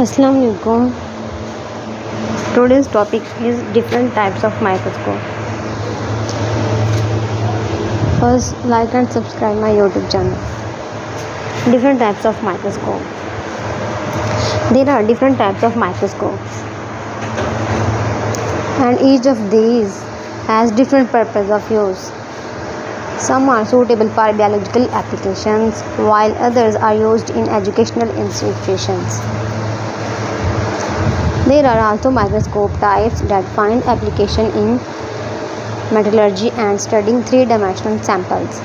Assalamu alaikum. Today's topic is different types of microscope. First, like and subscribe my YouTube channel. Different types of microscope. There are different types of microscopes, and each of these has different purpose of use. Some are suitable for biological applications, while others are used in educational institutions. There are also microscope types that find application in metallurgy and studying three-dimensional samples.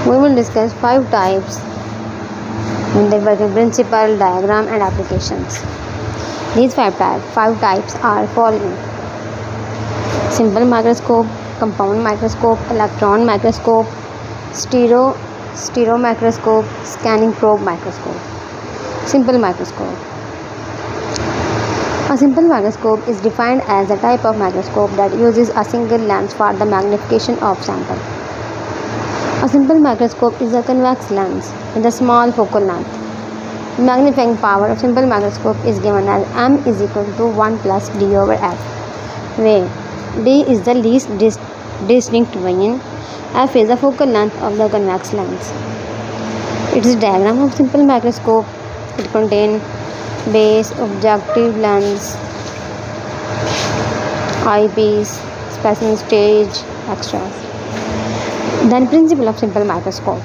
We will discuss 5 types in their working principle, diagram and applications. These five types are following: simple microscope, compound microscope, electron microscope, stereo microscope, scanning probe microscope. Simple microscope. A simple microscope is defined as a type of microscope that uses a single lens for the magnification of sample. A simple microscope is a convex lens with a small focal length. The magnifying power of simple microscope is given as m is equal to 1 plus d over f, where d is the least distinct variant, f is the focal length of the convex lens. It is a diagram of simple microscope. It contains base, objective lens, eyepiece, specimen stage, extras. Then principle of simple microscope.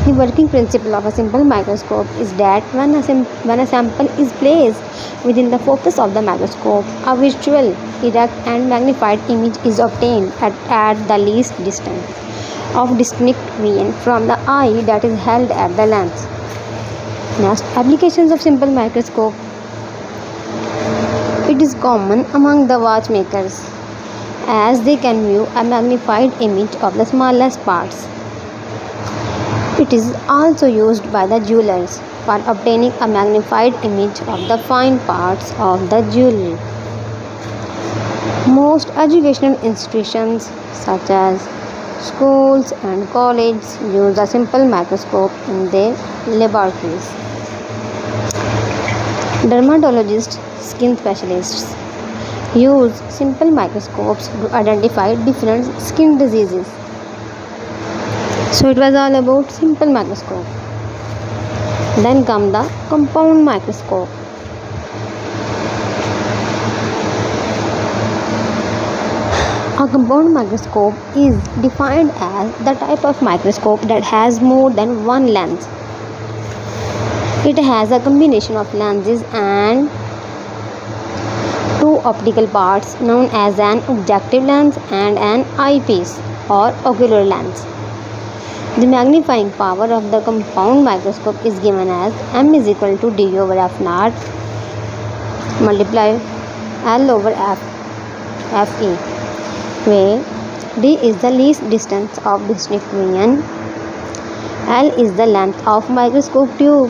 The working principle of a simple microscope is that when a sample is placed within the focus of the microscope, a visual, erect and magnified image is obtained at the least distance of distinct vision from the eye that is held at the lens. Next, applications of simple microscope. It is common among the watchmakers, as they can view a magnified image of the smallest parts. It is also used by the jewelers for obtaining a magnified image of the fine parts of the jewelry. Most educational institutions, such as schools and colleges, use a simple microscope in their laboratories. Dermatologists, skin specialists, use simple microscopes to identify different skin diseases. So it was all about simple microscope. Then come the compound microscope. A compound microscope is defined as the type of microscope that has more than one lens. It has a combination of lenses and two optical parts known as an objective lens and an eyepiece or ocular lens. The magnifying power of the compound microscope is given as m is equal to d over f naught multiply l over fe, where d is the least distance of distinct vision, l is the length of microscope tube,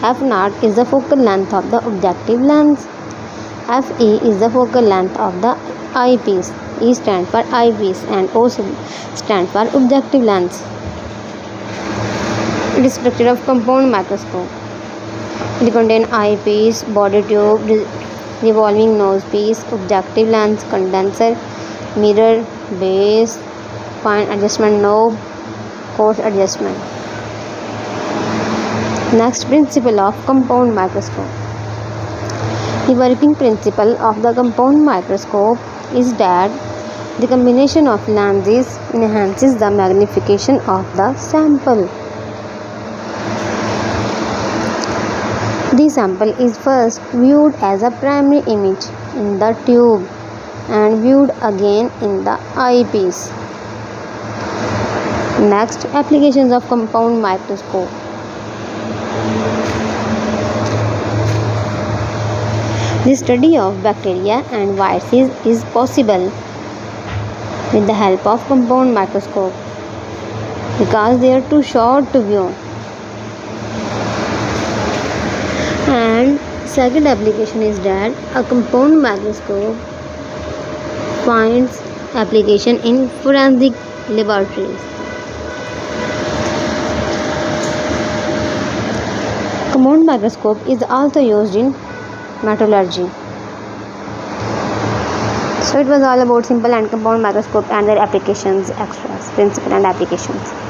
f naught is the focal length of the objective lens, fe is the focal length of the eyepiece. E stands for eyepiece and O stands for objective lens. It is structure of compound microscope. It contains eyepiece, body tube, revolving nose piece, objective lens, condenser, mirror, base, fine adjustment knob, coarse adjustment. Next, principle of compound microscope. The working principle of the compound microscope is that the combination of lenses enhances the magnification of the sample. The sample is first viewed as a primary image in the tube and viewed again in the eyepiece. Next, applications of compound microscope. The study of bacteria and viruses is possible with the help of compound microscope because they are too short to view. And second application is that a compound microscope finds application in forensic laboratories. Compound microscope is also used in metallurgy. So it was all about simple and compound microscope and their applications, extras, principle and applications.